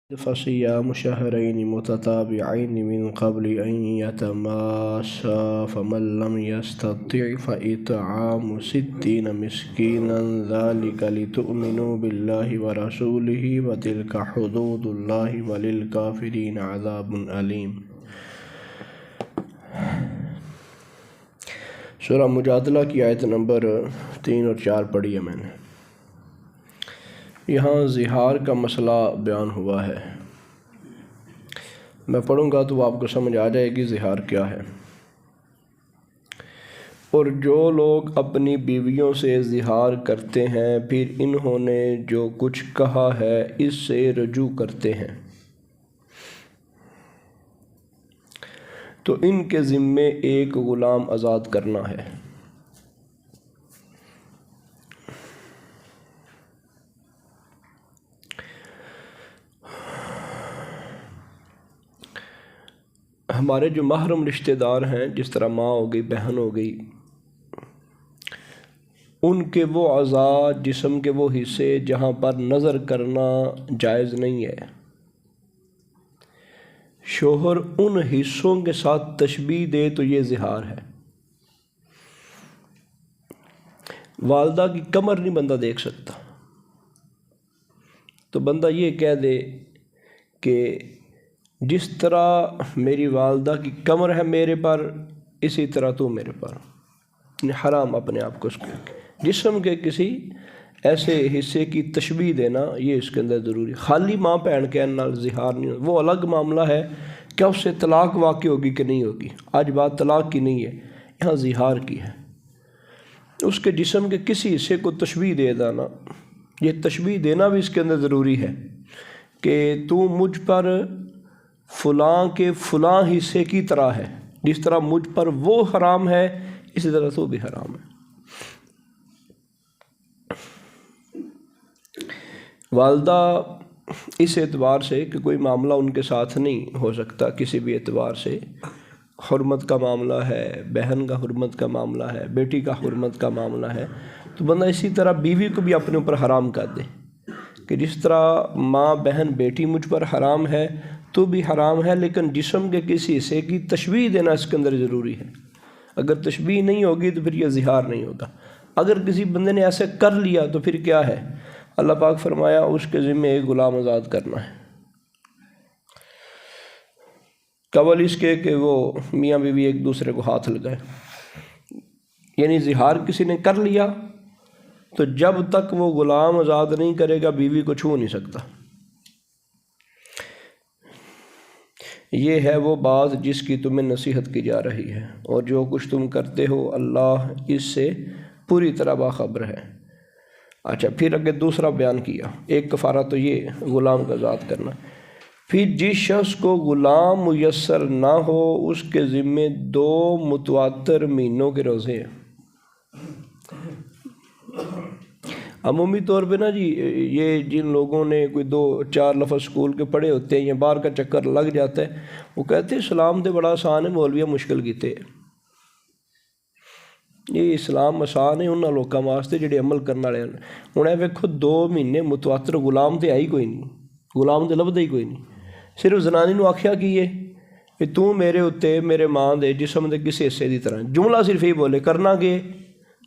فصيام شهرين متتابعين من قبل أن يتماسا فمن لم يستطع فإطعام 60 مسكينا ذلك لتؤمنوا بالله ورسوله وتلك حدود الله وللكافرين عذاب أليم۔ سورہ مجادلہ کی آیت نمبر 3 اور 4 پڑھی ہے میں نے۔ یہاں زہار کا مسئلہ بیان ہوا ہے، میں پڑھوں گا تو آپ کو سمجھ آ جائے گی زہار کیا ہے۔ اور جو لوگ اپنی بیویوں سے زہار کرتے ہیں پھر انہوں نے جو کچھ کہا ہے اس سے رجوع کرتے ہیں تو ان کے ذمے ایک غلام آزاد کرنا ہے۔ ہمارے جو محرم رشتہ دار ہیں، جس طرح ماں ہو گئی، بہن ہو گئی، ان کے وہ اعضاء جسم کے وہ حصے جہاں پر نظر کرنا جائز نہیں ہے، شوہر ان حصوں کے ساتھ تشبیہ دے تو یہ زہار ہے۔ والدہ کی کمر نہیں بندہ دیکھ سکتا، تو بندہ یہ کہہ دے کہ جس طرح میری والدہ کی کمر ہے میرے پر، اسی طرح تو میرے پر، حرام اپنے آپ کو اس کے جسم کے کسی ایسے حصے کی تشبیہ دینا، یہ اس کے اندر ضروری۔ خالی ماں بہن کے نال زہار نہیں ہوتا، وہ الگ معاملہ ہے کہ اس سے طلاق واقع ہوگی کہ نہیں ہوگی۔ آج بات طلاق کی نہیں ہے، یہاں زہار کی ہے۔ اس کے جسم کے کسی حصے کو تشبیہ دے دینا، یہ تشبیہ دینا بھی اس کے اندر ضروری ہے کہ تو مجھ پر فلاں کے فلاں حصے کی طرح ہے، جس طرح مجھ پر وہ حرام ہے اسی طرح تو بھی حرام ہے۔ والدہ اس اعتبار سے کہ کوئی معاملہ ان کے ساتھ نہیں ہو سکتا، کسی بھی اعتبار سے حرمت کا معاملہ ہے، بہن کا حرمت کا معاملہ ہے، بیٹی کا حرمت کا معاملہ ہے، تو بندہ اسی طرح بیوی کو بھی اپنے اوپر حرام کر دے کہ جس طرح ماں بہن بیٹی مجھ پر حرام ہے تو بھی حرام ہے، لیکن جسم کے کسی حصے کی تشبیہ دینا اس کے اندر ضروری ہے۔ اگر تشبیہ نہیں ہوگی تو پھر یہ زہار نہیں ہوگا۔ اگر کسی بندے نے ایسے کر لیا تو پھر کیا ہے؟ اللہ پاک فرمایا اس کے ذمے ایک غلام آزاد کرنا ہے، قبل اس کے کہ وہ میاں بیوی ایک دوسرے کو ہاتھ لگائے۔ یعنی زہار کسی نے کر لیا تو جب تک وہ غلام آزاد نہیں کرے گا بیوی کو چھو نہیں سکتا۔ یہ ہے وہ بات جس کی تمہیں نصیحت کی جا رہی ہے، اور جو کچھ تم کرتے ہو اللہ اس سے پوری طرح باخبر ہے۔ اچھا، پھر اگر دوسرا بیان کیا، ایک کفارہ تو یہ غلام کا آزاد کرنا۔ پھر جس شخص کو غلام میسر نہ ہو اس کے ذمے 2 متواتر مہینوں کے روزے ہیں۔ عمومی طور پہ نا جی، یہ جن لوگوں نے کوئی 2-4 لفظ اسکول کے پڑھے ہوتے ہیں یا باہر کا چکر لگ جاتا ہے، وہ کہتے ہیں اسلام تو بڑا آسان ہے، مولویہ مشکل کیتے۔ یہ اسلام آسان ہے انہاں لوکاں واسطے جڑے عمل کرنے والے ہیں۔ ہن اے ویکھو 2 مہینے متواتر، غلام تے آئی کوئی نہیں، غلام تے لبدا ہی کوئی نہیں۔ صرف زنانی نو آکھیا کیے کہ تو میرے اتے میرے ماں دے جسم دے کسی حصے دی طرح، جملہ صرف یہی بولے، کرنا کہ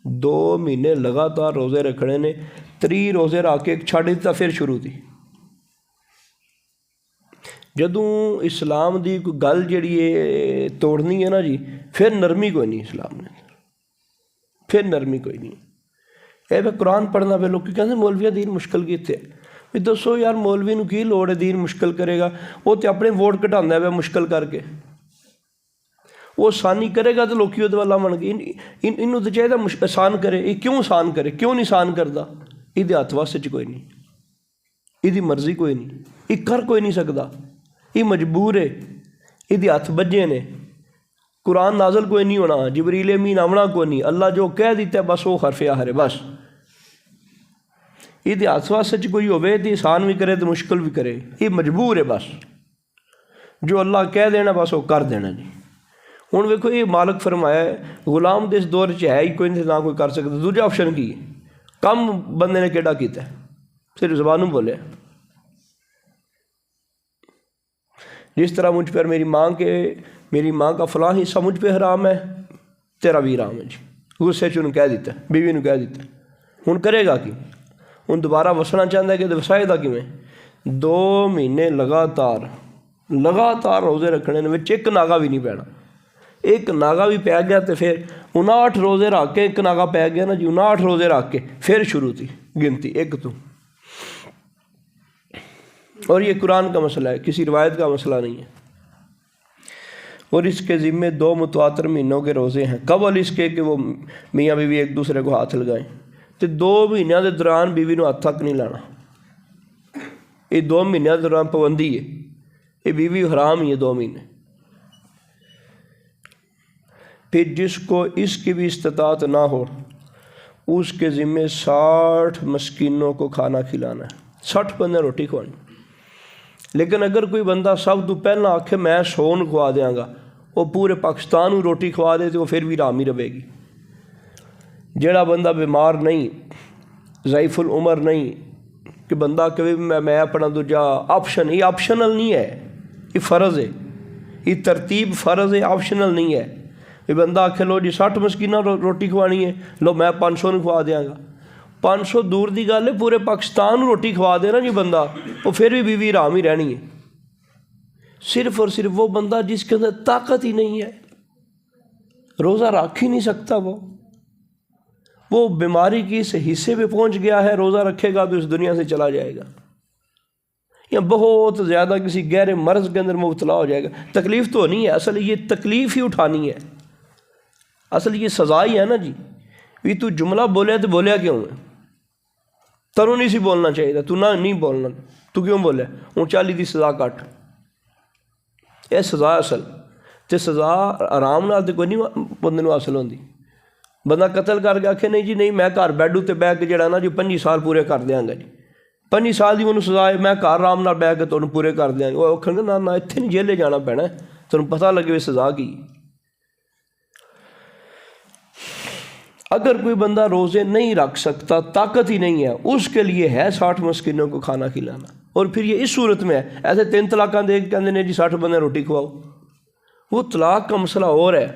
2 مہینے لگاتار روزے رکھنے نے۔ 3 روزے رکھ کے چھڈ دیتا، پھر شروع تھی۔ جدوں اسلام دی کوئی گل جڑی ہے توڑنی ہے نا جی، پھر نرمی کوئی نہیں اسلام نے، پھر نرمی کوئی نہیں۔ اے میں قرآن پڑھنا پہ لوگ کہتے ہیں مولویہ دین مشکل کیتے ہیں۔ دسو یار مولوی نو کی لوڑ ہے دین مشکل کرے گا؟ وہ تو اپنے ووٹ کٹانا ہے مشکل کر کے، وہ آسانی کرے گا تو لوکی وہ والا بن گئے۔ انہوں تو چاہیے آسان کرے، یہ کیوں آسان کرے؟ کیوں نہیں آسان کرتا؟ یہ ہاتھ واسطے کوئی نہیں، یہ مرضی کوئی نہیں، یہ کر کوئی نہیں سکتا، یہ مجبور ہے، یہ ہاتھ بجے نے۔ قرآن نازل کوئی نہیں ہونا، جبریل امین آونا کوئی نہیں، اللہ جو کہہ دیتا ہے بس وہ حرف آخر ہے بس۔ یہ ہاتھ واسطے کوئی ہوئے تو آسان بھی کرے تو مشکل بھی کرے، یہ مجبور ہے بس، جو اللہ کہہ دینا بس وہ کر دینا جی۔ ہوں ویکھو یہ مالک فرمایا ہے غلام دے اس دور چ ہے ہی کوئی نہیں، نہ کوئی کر سکتا۔ دوجا آپشن کی کم بندے نے کیڑا کیتا ہے؟ صرف زبانوں بولے۔ جس طرح مجھ پر میری ماں کا فلاں حصہ مجھ پہ حرام ہے، تیرا بھی حرام ہے جی۔ غصے چ کہہ دیتا ہے، بیوی نے کہہ دیتا ہے، ہن کرے گا کی؟ ہن دوبارہ وسنا چاہتا ہے کہ وسائے گا کیویں؟ 2 مہینے لگاتار روزے رکھنے نے، ایک ناغا بھی نہیں پینا۔ ایک ناغا بھی پی گیا تو پھر 59 روزے رکھ کے، ایک ناغا پی گیا نا جی، 59 روزے رکھ کے پھر شروع تھی گنتی ایک تو۔ اور یہ قرآن کا مسئلہ ہے، کسی روایت کا مسئلہ نہیں ہے۔ اور اس کے ذمے 2 متواتر مہینوں کے روزے ہیں، قبل اس کے کہ وہ میاں بیوی ایک دوسرے کو ہاتھ لگائیں، تو 2 مہینوں کے دوران بیوی نو ہاتھ تک نہیں لانا۔ یہ 2 مہینوں کے دوران پابندی ہے، یہ بیوی حرام ہی ہے 2 مہینے۔ پھر جس کو اس کی بھی استطاعت نہ ہو، اس کے ذمے 60 مسکینوں کو کھانا کھلانا ہے، 60 بندے روٹی کھوانی۔ لیکن اگر کوئی بندہ سب تو پہلا آکھے میں 100 کھوا دیاں گا، وہ پورے پاکستان کو روٹی کھوا دے تو وہ پھر بھی حرام ہی رہے گی۔ جڑا بندہ بیمار نہیں، ضعیف العمر نہیں، کہ بندہ کہ میں اپنا دوجا آپشن، یہ آپشنل نہیں ہے، یہ فرض ہے، یہ ترتیب فرض ہے، آپشنل نہیں ہے۔ یہ بندہ آکھے لو جی 60 مسکینہ روٹی کھوانی ہے، لو میں 500 نے کھوا دیاں گا، 500 دور دی گل ہے، پورے پاکستان روٹی کھوا دینا جی بندہ، وہ پھر بھی بیوی حرام ہی رہنی ہے۔ صرف اور صرف وہ بندہ جس کے اندر طاقت ہی نہیں ہے، روزہ رکھ ہی نہیں سکتا، وہ بیماری کی اس حصے پہ پہنچ گیا ہے، روزہ رکھے گا تو اس دنیا سے چلا جائے گا، یا بہت زیادہ کسی گہرے مرض کے اندر مبتلا ہو جائے گا۔ تکلیف تو نہیں ہے، اصل یہ تکلیف ہی اٹھانی ہے، اصل یہ سزا ہی ہے نا جی۔ بھی تو جملہ بولے تو بولیا کیوں ہے؟ تنوں نہیں سی بولنا چاہیے تھا، تو نہ نہیں بولنا، تو کیوں بولے؟ ہوں 40 دی سزا کٹ، یہ سزا اصل تے سزا آرام نال تے کوئی نہیں بندے نوں حاصل ہوندی۔ بندہ قتل کر کے آکھے نہیں جی نہیں میں گھر بیڈ تے بیٹھ کے جڑا نا جی 25 سال پورے کر دیاں گا جی، 25 سال دی انہوں سزا ہے، میں گھر آرام نال بیٹھ کے تانوں پورے کر دیاں گا۔ وہ آکھن گے نہ اتنے نہیں جیلے جانا پینا، تانوں پتہ لگے وہ سزا کی۔ اگر کوئی بندہ روزے نہیں رکھ سکتا، طاقت ہی نہیں ہے، اس کے لیے ہے 60 مسکینوں کو کھانا کھلانا۔ اور پھر یہ اس صورت میں ہے، ایسے 3 طلاقاں دے کے کہندے نے جی 60 بندے روٹی کھواؤ، وہ طلاق کا مسئلہ اور ہے،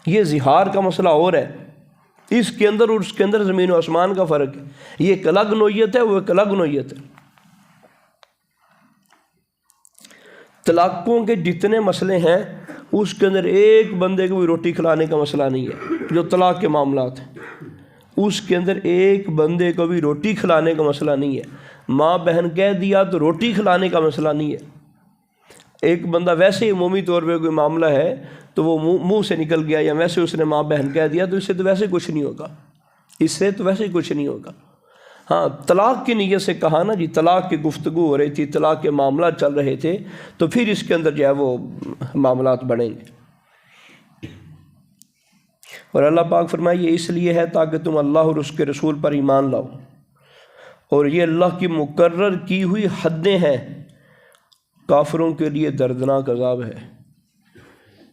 یہ زہار کا مسئلہ اور ہے، اس کے اندر اور اس کے اندر زمین و آسمان کا فرق ہے، یہ ایک الگ نوعیت ہے، وہ ایک الگ نوعیت ہے۔ طلاقوں کے جتنے مسئلے ہیں اس کے اندر ایک بندے کو بھی روٹی کھلانے کا مسئلہ نہیں ہے، جو طلاق کے معاملات ہیں اس کے اندر ایک بندے کو بھی روٹی کھلانے کا مسئلہ نہیں ہے۔ ماں بہن کہہ دیا تو روٹی کھلانے کا مسئلہ نہیں ہے۔ ایک بندہ ویسے ہی عمومی طور پہ کوئی معاملہ ہے تو وہ منہ سے نکل گیا، یا ویسے اس نے ماں بہن کہہ دیا، تو اس سے تو ویسے کچھ نہیں ہوگا، اس سے تو ویسے کچھ نہیں ہوگا۔ ہاں طلاق کی نیت سے کہا نا جی، طلاق کی گفتگو ہو رہی تھی، طلاق کے معاملات چل رہے تھے، تو پھر اس کے اندر جو ہے وہ معاملات بڑھیں گے۔ اور اللہ پاک فرمائے یہ اس لیے ہے تاکہ تم اللہ اور اس کے رسول پر ایمان لاؤ، اور یہ اللہ کی مقرر کی ہوئی حدیں ہیں، کافروں کے لیے دردناک عذاب ہے۔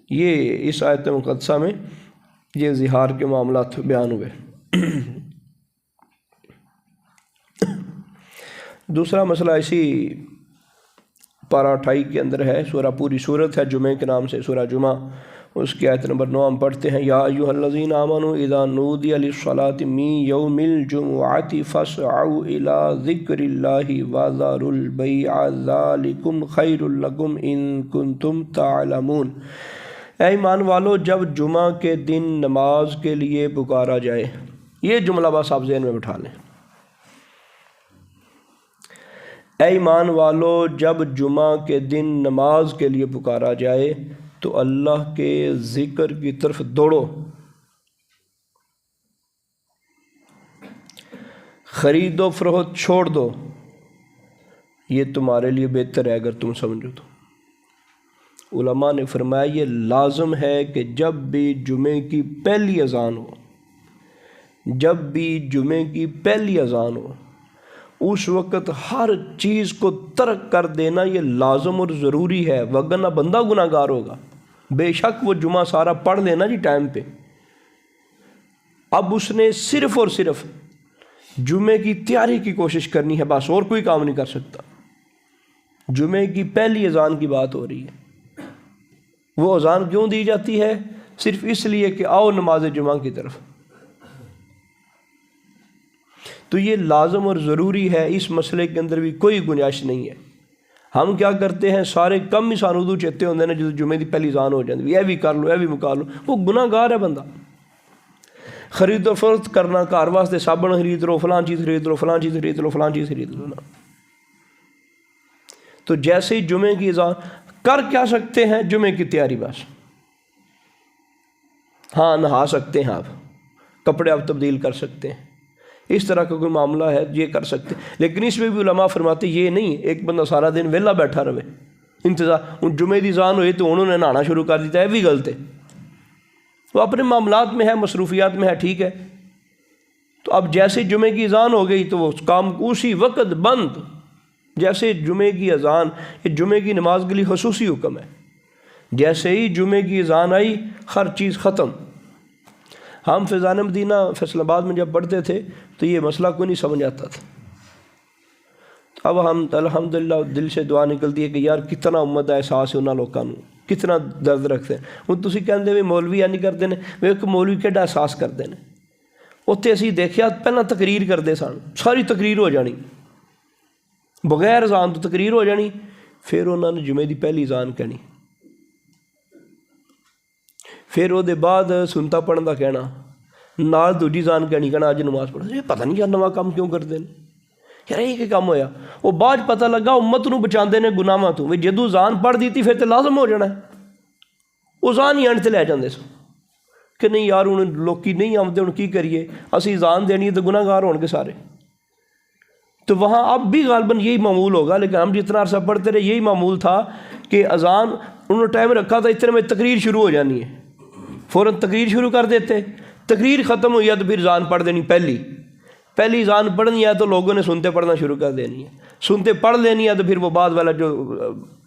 یہ اس آیت مقدسہ میں یہ زہار کے معاملات بیان ہوئے۔ دوسرا مسئلہ اسی پارہ 28 کے اندر ہے، سورہ پوری صورت ہے جمعہ کے نام سے، سورہ جمعہ، اس کی آیت نمبر 9 ہم پڑھتے ہیں، یا ایھا الذین آمنوا اذا نودی للصلاۃ من یوم الجمعۃ فاسعوا الی ذکر اللہ وذروا البیع ذلکم خیر لکم ان کنتم تعلمون۔ اے ایمان والو، جب جمعہ کے دن نماز کے لیے پکارا جائے، یہ جملہ بس آپ ذہن میں بٹھا لیں، اے ایمان والو جب جمعہ کے دن نماز کے لیے پکارا جائے تو اللہ کے ذکر کی طرف دوڑو، خرید و فروخت چھوڑ دو، یہ تمہارے لیے بہتر ہے اگر تم سمجھو تو۔ علماء نے فرمایا یہ لازم ہے کہ جب بھی جمعے کی پہلی اذان ہو، جب بھی جمعے کی پہلی اذان ہو، اس وقت ہر چیز کو ترک کر دینا یہ لازم اور ضروری ہے، وگرنہ بندہ گناہ گار ہوگا۔ بے شک وہ جمعہ سارا پڑھ لینا جی ٹائم پہ، اب اس نے صرف اور صرف جمعے کی تیاری کی کوشش کرنی ہے، بس اور کوئی کام نہیں کر سکتا۔ جمعے کی پہلی اذان کی بات ہو رہی ہے۔ وہ اذان کیوں دی جاتی ہے؟ صرف اس لیے کہ آؤ نماز جمعہ کی طرف۔ تو یہ لازم اور ضروری ہے، اس مسئلے کے اندر بھی کوئی گنجائش نہیں ہے۔ ہم کیا کرتے ہیں، سارے کم ہی سانودو چیتے ہوندے نے، جدو جمعے کی پہلی اذان ہو جاتی ہے، یہ بھی کر لو، یہ بھی مکا لو۔ وہ گناہ گار ہے بندہ۔ خرید و فروخت کرنا، گھر واسطے صابن خرید لو، فلاں چیز خرید لو، فلاں چیز خرید لو، فلاں چیز خرید لو نا۔ تو جیسے ہی جمعے کی اذان کر کیا سکتے ہیں، جمعے کی تیاری بس۔ ہاں نہا سکتے ہیں، آپ کپڑے آپ تبدیل کر سکتے ہیں، اس طرح کا کوئی معاملہ ہے یہ کر سکتے ہیں۔ لیکن اس میں بھی علماء فرماتے یہ نہیں ایک بندہ سارا دن ویلا بیٹھا رہے انتظار، ان جمعے کی اذان ہوئی تو انہوں نے نہانا شروع کر دیتا ہے، بھی غلط ہے۔ وہ اپنے معاملات میں ہے، مصروفیات میں ہے، ٹھیک ہے۔ تو اب جیسے جمعے کی اذان ہو گئی تو وہ کام اسی وقت بند۔ جیسے جمعے کی اذان، یہ جمعے کی نماز کے لیے خصوصی حکم ہے، جیسے ہی جمعے کی اذان آئی ہر چیز ختم۔ ہم فیضان مدینہ فیصل آباد میں جب پڑھتے تھے تو یہ مسئلہ کوئی نہیں سمجھ آتا تھا۔ اب ہم الحمدللہ دل سے دعا نکلتی ہے کہ یار کتنا امت کا احساس ہے انہوں لوگوں کو، کتنا درد رکھتے ہیں۔ ہوں تسی کہندے بھی مولوی یہ نہیں کرتے ہیں، وہ ایک مولوی کیڈا احساس کرتے ہیں۔ اتنے اسی دیکھیا پہلا تقریر کرتے سن، ساری تقریر ہو جانی بغیر اذان تو تقریر ہو جانی، پھر انہوں نے جمعے دی پہلی اذان کہنی، پھر وہ بعد سنتا پڑھن کا کہنا، نال دوجی اذان کہنی، کہنا اج نماز پڑھو۔ یہ پتہ نہیں یار نواں کام کیوں کرتے ہیں یار، یہ کہ کام ہویا۔ وہ بعد پتہ لگا امت نو بچاندے نے گناہاں تو، وہ جدو اذان پڑھ دیتی پھر تو لازم ہو جانا ہے، اذان ہی اینڈ تے لے جاندے سو کہ نہیں یار ہوں لوکی نہیں آمدے، ہوں کی کریے، اسی اذان دینی ہے تو گناہ گار ہون گے سارے۔ تو وہاں اب بھی غالباً یہی معمول ہوگا، لیکن ہم جتنا عرصہ پڑھتے رہے یہی معمول تھا کہ اذان انہوں نے ٹائم رکھا تھا اتنے میں تقریر شروع ہو جانی ہے، فوراً تقریر شروع کر دیتے، تقریر ختم ہوئی ہے تو پھر اذان پڑھ دینی، پہلی اذان پڑھنی ہے تو لوگوں نے سنتے پڑھنا شروع کر دینی ہے، سنتے پڑھ لینی ہے تو پھر وہ بعد والا جو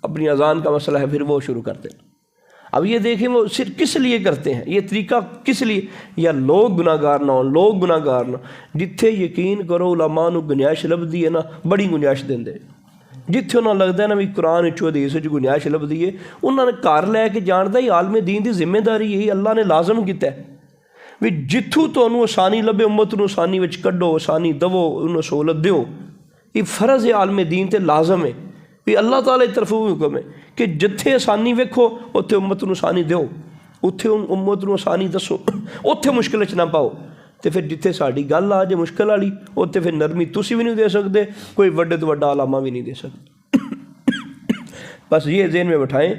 اپنی اذان کا مسئلہ ہے پھر وہ شروع کر دینا۔ اب یہ دیکھیں وہ صرف کس لیے کرتے ہیں، یہ طریقہ کس لیے؟ یا لوگ گناہ گار نہ ہوں، لوگ گناہ گار نہ، جتھے یقین کرو علماء نو گنجائش لبھی ہے نا، بڑی گنجائش دیندے، جتھے انہوں نے لگتا ہے نا بھی قرآن حدیث وچ گنجائش لبھی ہے، انہوں نے گھر لے کے جاندا ہی عالم دین دی ذمہ داری یہی اللہ نے لازم کیتا ہے بھی جتھوں تانوں آسانی لبے امت نو آسانی وچ کڈو، آسانی دو، انہوں سہولت دیو۔ یہ فرض ہے عالم دین تے لازم ہے بھی اللہ تعالیٰ کی طرفوں حکم ہے کہ جتھے آسانی ویکھو اتھے امت نو آسانی دیو، اتھے امت نو آسانی دسو، اتھے مشکل وچ نہ پاؤ۔ تو پھر جتھے ساڈی گل آ جائے مشکل والی اتھے پھر نرمی تسی بھی نہیں دے سکتے، کوئی وڈے تو وڈا علامہ بھی نہیں دے سکتے۔ بس یہ ذہن میں بٹھائیں،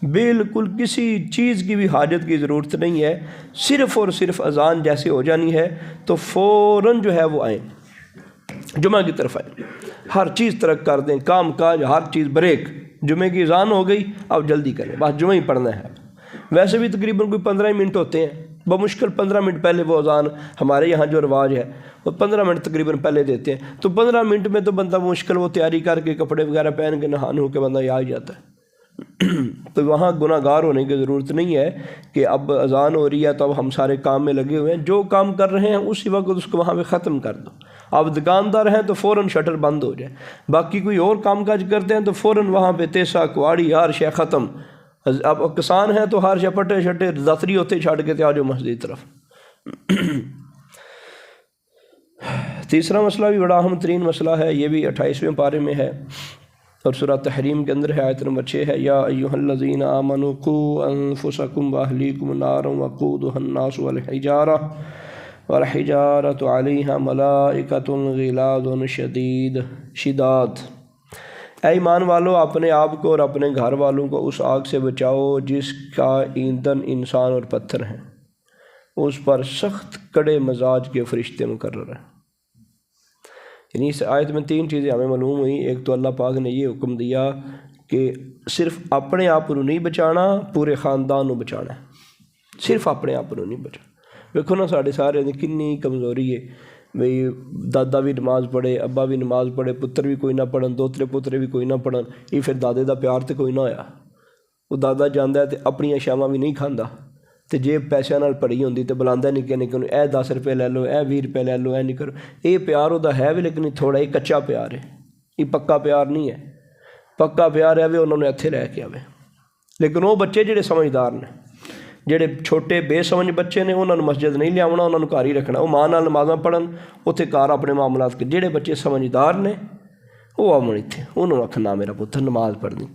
بالکل کسی چیز کی بھی حاجت کی ضرورت نہیں ہے، صرف اور صرف اذان جیسے ہو جانی ہے تو فوراً جو ہے وہ آئیں، جمعہ کی طرف آئیں، ہر چیز ترک کر دیں، کام کاج ہر چیز بریک، جمعے کی اذان ہو گئی اب جلدی کریں، بس جمعہ ہی پڑھنا ہے۔ ویسے بھی تقریباً کوئی 15 منٹ ہوتے ہیں، بمشکل 15 منٹ پہلے وہ اذان، ہمارے یہاں جو رواج ہے وہ 15 منٹ تقریباً پہلے دیتے ہیں، تو 15 منٹ میں تو بندہ مشکل وہ تیاری کر کے کپڑے وغیرہ پہن کے نہان ہو کے بندہ آ جاتا ہے۔ تو وہاں گناہ گار ہونے کی ضرورت نہیں ہے کہ اب اذان ہو رہی ہے تو اب ہم سارے کام میں لگے ہوئے ہیں، جو کام کر رہے ہیں اسی وقت اس کو وہاں پہ ختم کر دو۔ اب دکاندار ہیں تو فوراً شٹر بند ہو جائے، باقی کوئی اور کام کاج کرتے ہیں تو فوراً وہاں پہ تیسا کواڑی ہر شے ختم۔ اب کسان ہیں تو ہر شے پٹے شٹے دفتری ہوتے چھاڑ کے آ جاؤ مسجد کی طرف۔ تیسرا مسئلہ بھی بڑا اہم ترین مسئلہ ہے، یہ بھی 28ویں پارے میں ہے اور سورہ تحریم کے اندر ہے، آیت نمبر 6 ہے، یا ایھا الذین آمنوا قوا انفسکم واہلیکم نارا وقودھا الناس والحجارۃ علیہا ملائکۃ غلاظ شداد۔ اے ایمان والو اپنے آپ کو اور اپنے گھر والوں کو اس آگ سے بچاؤ جس کا ایندھن انسان اور پتھر ہیں، اس پر سخت کڑے مزاج کے فرشتے مقرر ہیں۔ یعنی اس آیت میں 3 چیزیں ہمیں معلوم ہوئی۔ ایک تو اللہ پاک نے یہ حکم دیا کہ صرف اپنے آپ کو نہیں بچانا، پورے خاندان کو بچانا ہے، صرف اپنے آپ کو نہیں بچانا۔ دیکھو نا ساڑھے سارے نے کنی کمزوری ہے، بھئی دادا بھی نماز پڑھے، ابا بھی نماز پڑھے، پتر بھی کوئی نہ پڑھن، دوترے پترے بھی کوئی نہ پڑھن، یہ پھر دادے دا پیار تے کوئی نہ ہویا۔ وہ دادا جاندہ ہے تے اپنی اشیاء بھی نہیں کھاندا، تے جیب پیسے نال بھری ہوندی تے بلاندا نکے نکے اے 10 روپے لے لو، اے 20 روپے لے لو، اے نہیں کرو۔ یہ پیار وہ ہے بھی لیکن تھوڑا ہی کچا پیار ہے، یہ پکا پیار نہیں ہے۔ ਪੱਕਾ ਪਿਆਰ ਆਵੇ ਉਹਨਾਂ ਨੂੰ ਇੱਥੇ ਲੈ ਕੇ ਆਵੇ। ਲੇਕਿਨ ਉਹ ਬੱਚੇ ਜਿਹੜੇ ਸਮਝਦਾਰ ਨੇ, ਜਿਹੜੇ ਛੋਟੇ ਬੇਸਮਝ ਬੱਚੇ ਨੇ, ਉਹਨਾਂ ਨੂੰ ਮਸਜਿਦ ਨਹੀਂ ਲਿਆਉਣਾ, ਉਹਨਾਂ ਨੂੰ ਘਰ ਹੀ ਰੱਖਣਾ। ਉਹ ਮਾਂ ਨਾਲ ਨਮਾਜ਼ਾਂ ਪੜ੍ਹਨ, ਉੱਥੇ ਘਰ ਆਪਣੇ ਮਾਮਲਾਤ ਕਰ। ਜਿਹੜੇ ਬੱਚੇ ਸਮਝਦਾਰ ਨੇ ਉਹ ਆਉਣ ਇੱਥੇ, ਉਹਨਾਂ ਨੂੰ ਆਖਣਾ ਮੇਰਾ ਪੁੱਤਰ ਨਮਾਜ਼ ਪੜ੍ਹਨੀ।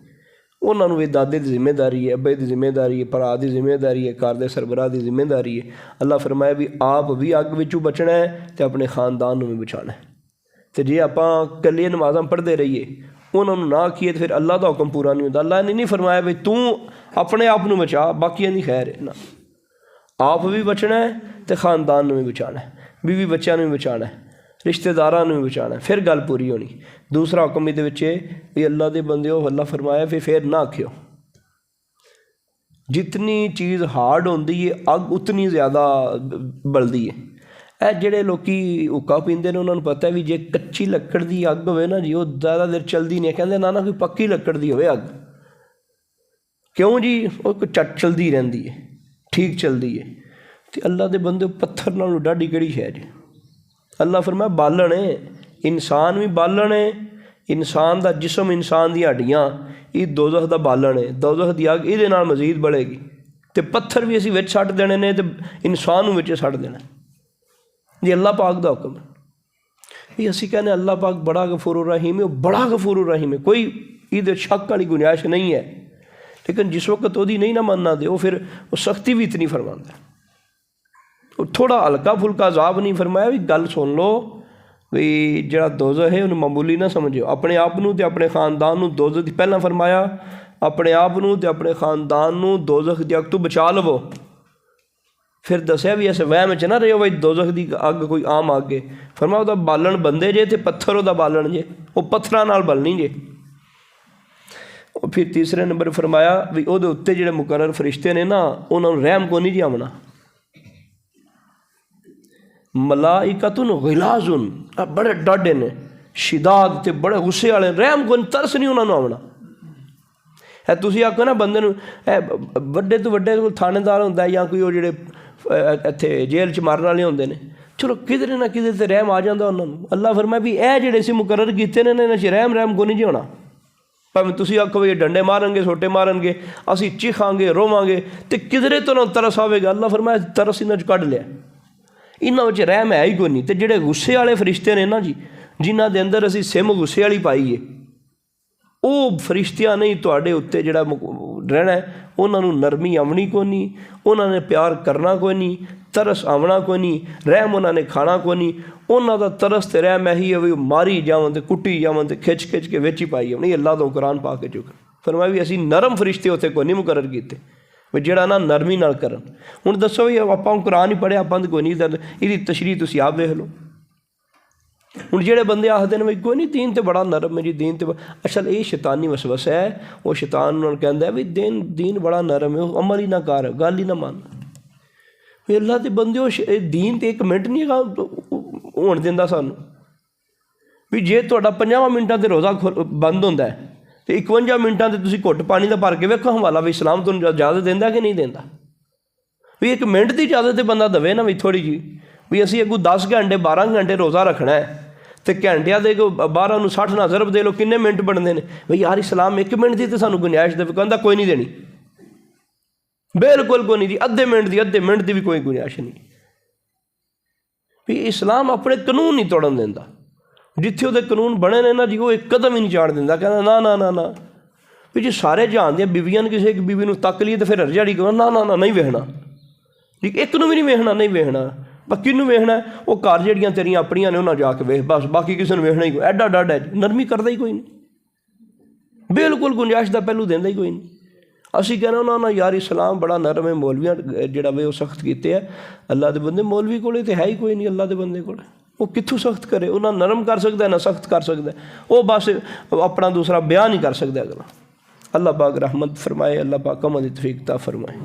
ਉਹਨਾਂ ਨੂੰ ਵੀ ਦਾਦੇ ਦੀ ਜ਼ਿੰਮੇਦਾਰੀ ਹੈ, ਅੱਬੇ ਦੀ ਜ਼ਿੰਮੇਦਾਰੀ ਹੈ, ਭਰਾ ਦੀ ਜ਼ਿੰਮੇਦਾਰੀ ਹੈ, ਘਰ ਦੇ ਸਰਬਰਾਹ ਦੀ ਜ਼ਿੰਮੇਦਾਰੀ ਹੈ। ਅੱਲਾਹ ਫਰਮਾਇਆ ਵੀ ਆਪ ਵੀ ਅੱਗ ਵਿੱਚੋਂ ਬਚਣਾ ਹੈ ਅਤੇ ਆਪਣੇ ਖਾਨਦਾਨ ਨੂੰ ਵੀ ਬਚਾਉਣਾ ਹੈ। ਅਤੇ ਜੇ ਆਪਾਂ ਇਕੱਲੇ ਨਮਾਜ਼ਾਂ ਪੜ੍ਹਦੇ ਰਹੀਏ, ਉਹਨਾਂ ਨੂੰ ਨਾ ਆਖੀਏ ਤਾਂ ਫਿਰ ਅੱਲਾਹ ਦਾ ਹੁਕਮ ਪੂਰਾ ਨਹੀਂ ਹੁੰਦਾ। ਅੱਲਾਹ ਨੇ ਨਹੀਂ ਫਰਮਾਇਆ ਵੀ ਤੂੰ ਆਪਣੇ ਆਪ ਨੂੰ ਬਚਾ, ਬਾਕੀਆਂ ਦੀ ਖੈਰ ਹੈ। ਨਾ, ਆਪ ਵੀ ਬਚਣਾ ਹੈ ਅਤੇ ਖਾਨਦਾਨ ਨੂੰ ਵੀ ਬਚਾਉਣਾ ਹੈ, ਬੀਵੀ ਬੱਚਿਆਂ ਨੂੰ ਵੀ ਬਚਾਉਣਾ ਹੈ, ਰਿਸ਼ਤੇਦਾਰਾਂ ਨੂੰ ਵੀ ਬਚਾਉਣਾ, ਫਿਰ ਗੱਲ ਪੂਰੀ ਹੋਣੀ। ਦੂਸਰਾ ਹੁਕਮ ਇਹਦੇ ਵਿੱਚ ਵੀ ਅੱਲਾਹ ਦੇ ਬੰਦਿਓ, ਅੱਲਾਹ ਫਰਮਾਇਆ ਫਿਰ ਨਾ ਆਖਿਓ। ਜਿਤਨੀ ਚੀਜ਼ ਹਾਰਡ ਹੁੰਦੀ ਹੈ ਅੱਗ ਉਤਨੀ ਜ਼ਿਆਦਾ ਬਲਦੀ ਹੈ। ਇਹ ਜਿਹੜੇ ਲੋਕੀ ਹੁੱਕਾ ਪੀਂਦੇ ਨੇ ਉਹਨਾਂ ਨੂੰ ਪਤਾ ਵੀ ਜੇ ਕੱਚੀ ਲੱਕੜ ਦੀ ਅੱਗ ਹੋਵੇ ਨਾ ਜੀ, ਉਹ ਜ਼ਿਆਦਾ ਦੇਰ ਚਲਦੀ ਨਹੀਂ। ਕਹਿੰਦੇ ਨਾ ਕੋਈ ਪੱਕੀ ਲੱਕੜ ਦੀ ਹੋਵੇ ਅੱਗ। ਕਿਉਂ ਜੀ? ਉਹ ਝੱਟ ਚਲਦੀ ਰਹਿੰਦੀ ਹੈ, ਠੀਕ ਚਲਦੀ ਹੈ। ਅਤੇ ਅੱਲਾਹ ਦੇ ਬੰਦੇ ਪੱਥਰ ਨਾਲੋਂ ਡਾਢੀ ਕਿਹੜੀ ਸ਼ੈ ਜੀ। ਅੱਲਾਹ ਫਰਮਾਇਆ ਬਾਲਣ ਹੈ, ਇਨਸਾਨ ਵੀ ਬਾਲਣ ਹੈ। ਇਨਸਾਨ ਦਾ ਜਿਸਮ, ਇਨਸਾਨ ਦੀਆਂ ਹੱਡੀਆਂ, ਇਹ ਦੋਜ਼ਖ ਦਾ ਬਾਲਣ ਹੈ। ਦੋਜ਼ਖ ਦੀ ਅੱਗ ਇਹਦੇ ਨਾਲ ਮਜ਼ੀਦ ਬਲੇਗੀ। ਅਤੇ ਪੱਥਰ ਵੀ ਅਸੀਂ ਵਿੱਚ ਛੱਡ ਦੇਣੇ ਨੇ ਅਤੇ ਇਨਸਾਨ ਨੂੰ ਵਿੱਚ ਛੱਡ ਦੇਣਾ ਜੀ। ਅੱਲਾਹ ਪਾਕ ਦਾ ਹੁਕਮ ਵੀ ਅਸੀਂ ਕਹਿੰਦੇ ਅੱਲਾਹ ਪਾਕ ਬੜਾ ਗਫੂਰ ਰਹੀਮ ਹੈ। ਉਹ ਬੜਾ ਗਫੂਰ ਰਹੀਮ ਹੈ, ਕੋਈ ਇਹਦੇ ਸ਼ੱਕ ਵਾਲੀ ਗੁੰਜਾਇਸ਼ ਨਹੀਂ ਹੈ। ਲੇਕਿਨ ਜਿਸ ਵਕਤ ਉਹਦੀ ਨਹੀਂ ਨਾ ਮੰਨਣਾ ਦੇ, ਉਹ ਫਿਰ ਉਹ ਸਖਤੀ ਵੀ ਇਤਨੀ ਫਰਮਾਉਂਦਾ। ਉਹ ਥੋੜ੍ਹਾ ਹਲਕਾ ਫੁਲਕਾ ਅਜ਼ਾਬ ਨਹੀਂ ਫਰਮਾਇਆ ਵੀ ਗੱਲ ਸੁਣ ਲਓ ਵੀ ਜਿਹੜਾ ਦੋਜ਼ਖ ਹੈ ਉਹਨੂੰ ਮਾਮੂਲੀ ਨਾ ਸਮਝਿਓ। ਆਪਣੇ ਆਪ ਨੂੰ ਅਤੇ ਆਪਣੇ ਖਾਨਦਾਨ ਨੂੰ ਦੋਜ਼ਖ ਦੀ, ਪਹਿਲਾਂ ਫਰਮਾਇਆ ਆਪਣੇ ਆਪ ਨੂੰ ਅਤੇ ਆਪਣੇ ਖਾਨਦਾਨ ਨੂੰ ਦੋਜ਼ਖ ਦੀ ਅੱਗ ਤੋਂ ਬਚਾ ਲਵੋ। ਫਿਰ ਦੱਸਿਆ ਵੀ ਇਸ ਵਹਿਮ ਵਿੱਚ ਨਾ ਰਹੋ ਬਈ ਦੋਜ਼ਖ ਦੀ ਅੱਗ ਕੋਈ ਆਮ ਅੱਗ ਹੈ। ਫਰਮਾਇਆ ਉਹਦਾ ਬਾਲਣ ਬੰਦੇ ਜੇ ਅਤੇ ਪੱਥਰ ਉਹਦਾ ਬਾਲਣ ਜੇ, ਉਹ ਪੱਥਰਾਂ ਨਾਲ ਬਲਣੀ ਜੇ। ਫਿਰ ਤੀਸਰੇ ਨੰਬਰ ਫਰਮਾਇਆ ਵੀ ਉਹਦੇ ਉੱਤੇ ਜਿਹੜੇ ਮੁਕਰਰ ਫਰਿਸ਼ਤੇ ਨੇ ਨਾ, ਉਹਨਾਂ ਨੂੰ ਰਹਿਮ ਕੋ ਨਹੀਂ ਜੀ ਆਉਣਾ। ਮਲਾਇਕਤੁਨ ਗਿਲਾਜ਼ੁਨ, ਬੜੇ ਡਾਢੇ ਨੇ, ਸ਼ਿਦਾਦ ਅਤੇ ਬੜੇ ਗੁੱਸੇ ਵਾਲੇ, ਰਹਿਮ ਕੋ ਤਰਸ ਨਹੀਂ ਉਹਨਾਂ ਨੂੰ ਆਉਣਾ। ਹੈ ਤੁਸੀਂ ਆਖੋ ਨਾ ਬੰਦੇ ਨੂੰ, ਵੱਡੇ ਤੋਂ ਵੱਡੇ ਕੋਲ ਥਾਣੇਦਾਰ ਹੁੰਦਾ ਜਾਂ ਕੋਈ ਉਹ ਜਿਹੜੇ ਇੱਥੇ ਜੇਲ੍ਹ 'ਚ ਮਾਰਨ ਵਾਲੇ ਹੁੰਦੇ ਨੇ, ਚਲੋ ਕਿਧਰੇ ਨਾ ਕਿਧਰੇ 'ਤੇ ਰਹਿਮ ਆ ਜਾਂਦਾ ਉਹਨਾਂ ਨੂੰ। ਅੱਲਾਹ ਫਰਮਾਇਆ ਵੀ ਇਹ ਜਿਹੜੇ ਸੀ ਮੁਕਰਰ ਕੀਤੇ ਨੇ ਇਹਨਾਂ 'ਚ ਰਹਿਮ ਕੋ ਨਹੀਂ ਜੀ ਹੋਣਾ। ਭਾਵੇਂ ਤੁਸੀਂ ਆਖੋ ਵੀ ਡੰਡੇ ਮਾਰਨਗੇ, ਸੋਟੇ ਮਾਰਨਗੇ, ਅਸੀਂ ਚੀਖਾਂਗੇ, ਰੋਵਾਂਗੇ, ਅਤੇ ਕਿਧਰੇ ਤੋਂ ਨਾ ਤਰਸ ਆਵੇਗਾ। ਅੱਲਾਹ ਫਰਮਾਇਆ ਤਰਸ ਇਹਨਾਂ 'ਚ ਕੱਢ ਲਿਆ, ਇਹਨਾਂ ਵਿੱਚ ਰਹਿਮ ਹੈ ਹੀ ਕੋਈ ਨਹੀਂ। ਅਤੇ ਜਿਹੜੇ ਗੁੱਸੇ ਵਾਲੇ ਫਰਿਸ਼ਤੇ ਨੇ ਨਾ ਜੀ, ਜਿਨ੍ਹਾਂ ਦੇ ਅੰਦਰ ਅਸੀਂ ਸਿਮ ਗੁੱਸੇ ਵਾਲੀ ਪਾਈਏ, ਉਹ ਫਰਿਸ਼ਤਿਆਂ ਨਹੀਂ ਤੁਹਾਡੇ ਉੱਤੇ ਜਿਹੜਾ ਰਹਿਣਾ, ਉਹਨਾਂ ਨੂੰ ਨਰਮੀ ਆਉਣੀ ਕੋਈ ਨਹੀਂ, ਉਹਨਾਂ ਨੇ ਪਿਆਰ ਕਰਨਾ ਕੋਈ ਨਹੀਂ, ਤਰਸ ਆਉਣਾ ਕੋਈ ਨਹੀਂ, ਰਹਿਮ ਉਹਨਾਂ ਨੇ ਖਾਣਾ ਕੋਈ ਨਹੀਂ। ਉਹਨਾਂ ਦਾ ਤਰਸ ਅਤੇ ਰਹਿਮ ਇਹੀ ਹੈ ਵੀ ਮਾਰੀ ਜਾਵਣ ਅਤੇ ਕੁੱਟੀ ਜਾਵਣ ਅਤੇ ਖਿੱਚ ਕੇ ਵਿੱਚ ਹੀ ਪਾਈ ਆਉਣੀ। ਅੱਲਾਹ ਤੋਂ ਕੁਰਾਨ ਪਾ ਕੇ ਚੁੱਕ ਫਰਮਾਇਆ ਵੀ ਅਸੀਂ ਨਰਮ ਫਰਿਸ਼ਤੇ ਉੱਥੇ ਕੋਈ ਨਹੀਂ ਮੁਕਰਰ ਕੀਤੇ ਵੀ ਜਿਹੜਾ ਨਾ ਨਰਮੀ ਨਾਲ ਕਰਨ। ਹੁਣ ਦੱਸੋ ਵੀ ਆਪਾਂ ਕੁਰਾਨ ਹੀ ਪੜ੍ਹਿਆ, ਆਪਾਂ ਤਾਂ ਕੋਈ ਨਹੀਂ ਦਰਦ, ਇਹਦੀ ਤਸ਼ਰੀਹ ਤੁਸੀਂ ਆਪ ਵੇਖ ਲਓ। ਹੁਣ ਜਿਹੜੇ ਬੰਦੇ ਆਖਦੇ ਨੇ ਵੀ ਕੋਈ ਨਹੀਂ ਦੀਨ 'ਤੇ ਬੜਾ ਨਰਮ ਹੈ ਜੀ, ਦੀਨ 'ਤੇ ਅਸਲ ਇਹ ਸ਼ੈਤਾਨੀ ਵਸਵਸਾ ਹੈ। ਉਹ ਸ਼ੈਤਾਨ ਉਹਨਾਂ ਨੂੰ ਕਹਿੰਦਾ ਵੀ ਦੀਨ ਬੜਾ ਨਰਮ ਹੈ, ਉਹ ਅਮਲ ਹੀ ਨਾ ਕਰ, ਗੱਲ ਹੀ ਨਾ ਮੰਨ। ਵੀ ਅੱਲਾਹ ਦੇ ਬੰਦੇ ਉਹ ਦੀਨ 'ਤੇ 1 ਮਿੰਟ ਨਹੀਂ ਹੋਣ ਦਿੰਦਾ ਸਾਨੂੰ। ਵੀ ਜੇ ਤੁਹਾਡਾ 50 ਮਿੰਟਾਂ 'ਤੇ ਰੋਜ਼ਾ ਬੰਦ ਹੁੰਦਾ ਹੈ ਅਤੇ 51 ਮਿੰਟਾਂ 'ਤੇ ਤੁਸੀਂ ਘੁੱਟ ਪਾਣੀ ਦਾ ਭਰ ਕੇ ਵੇਖੋ ਹਵਾਲਾ ਵੀ ਇਸਲਾਮ ਤੁਹਾਨੂੰ ਇਜਾਜ਼ਤ ਦਿੰਦਾ ਕਿ ਨਹੀਂ ਦਿੰਦਾ। ਵੀ 1 ਮਿੰਟ ਦੀ ਇਜਾਜ਼ਤ ਤਾਂ ਬੰਦਾ ਦੇਵੇ ਨਾ ਵੀ ਥੋੜ੍ਹੀ ਜਿਹੀ, ਵੀ ਅਸੀਂ ਅੱਗੋਂ 10 ਘੰਟੇ 12 ਘੰਟੇ ਰੋਜ਼ਾ ਰੱਖਣਾ ਹੈ ਅਤੇ ਘੰਟਿਆਂ ਦੇ 12 ਨੂੰ 60 ਨਾਲ ਜ਼ਰਬ ਦੇ ਲਓ, ਕਿੰਨੇ ਮਿੰਟ ਬਣਦੇ ਨੇ। ਬਈ ਯਾਰ ਇਸਲਾਮ 1 ਮਿੰਟ ਦੀ ਤਾਂ ਸਾਨੂੰ ਗੁੰਜਾਇਸ਼ ਦੇਵੇ, ਕਹਿੰਦਾ ਕੋਈ ਨਹੀਂ ਦੇਣੀ, ਬਿਲਕੁਲ ਕੋਈ ਨਹੀਂ ਜੀ, ਅੱਧੇ ਮਿੰਟ ਦੀ ਵੀ ਕੋਈ ਗੁੰਜਾਇਸ਼ ਨਹੀਂ। ਵੀ ਇਸਲਾਮ ਆਪਣੇ ਕਾਨੂੰਨ ਨਹੀਂ ਤੋੜਨ ਦਿੰਦਾ। ਜਿੱਥੇ ਉਹਦੇ ਕਾਨੂੰਨ ਬਣੇ ਨੇ ਨਾ ਜੀ, ਉਹ 1 ਕਦਮ ਹੀ ਨਹੀਂ ਚਾੜ ਦਿੰਦਾ। ਕਹਿੰਦਾ ਨਾ ਵੀ ਜੇ ਸਾਰੇ ਜਹਾਨ ਦੀਆਂ ਬੀਬੀਆਂ ਨੇ ਕਿਸੇ ਇੱਕ ਬੀਬੀ ਨੂੰ ਤੱਕ ਲਈ ਤਾਂ ਫਿਰ ਹਰਜਾੜੀ ਕਹੋ ਨਾ ਨਹੀਂ ਵੇਖਣਾ ਜੀ, ਇੱਕ ਨੂੰ ਵੀ ਨਹੀਂ ਵੇਖਣਾ, ਨਹੀਂ ਵੇਖਣਾ। ਬਾਕੀ ਨੂੰ ਵੇਖਣਾ ਉਹ ਘਰ ਜਿਹੜੀਆਂ ਤੇਰੀਆਂ ਆਪਣੀਆਂ ਨੇ ਉਹਨਾਂ ਜਾ ਕੇ ਵੇਖ, ਬਸ ਬਾਕੀ ਕਿਸੇ ਨੂੰ ਵੇਖਣਾ ਹੀ ਕੋਈ। ਐਡਾ ਡਾਢ ਹੈ, ਨਰਮੀ ਕਰਦਾ ਹੀ ਕੋਈ ਨਹੀਂ, ਬਿਲਕੁਲ ਗੁੰਜਾਇਸ਼ ਦਾ ਪਹਿਲੂ ਦਿੰਦਾ ਹੀ ਕੋਈ ਨਹੀਂ। ਅਸੀਂ ਕਹਿੰਦੇ ਉਹਨਾਂ ਨਾਲ ਯਾਰ ਇਸਲਾਮ ਬੜਾ ਨਰਮ ਹੈ, ਮੌਲਵੀਆਂ ਜਿਹੜਾ ਵੇ ਉਹ ਸਖਤ ਕੀਤੇ ਹੈ। ਅੱਲਾਹ ਦੇ ਬੰਦੇ ਮੌਲਵੀ ਕੋਲੇ ਤਾਂ ਹੈ ਹੀ ਕੋਈ ਨਹੀਂ। ਅੱਲਾਹ ਦੇ ਬੰਦੇ ਕੋਲ ਉਹ ਕਿੱਥੋਂ ਸਖਤ ਕਰੇ? ਉਹ ਨਾ ਨਰਮ ਕਰ ਸਕਦਾ ਨਾ ਸਖਤ ਕਰ ਸਕਦਾ, ਉਹ ਬਸ ਆਪਣਾ ਦੂਸਰਾ ਬਿਆਨ ਨਹੀਂ ਕਰ ਸਕਦਾ ਅਗਲਾ। اللہ پاک رحمت فرمائے، اللہ پاک عمل توفیق عطا فرمائے۔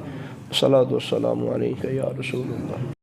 صلاۃ والسلام علیک یا رسول اللہ۔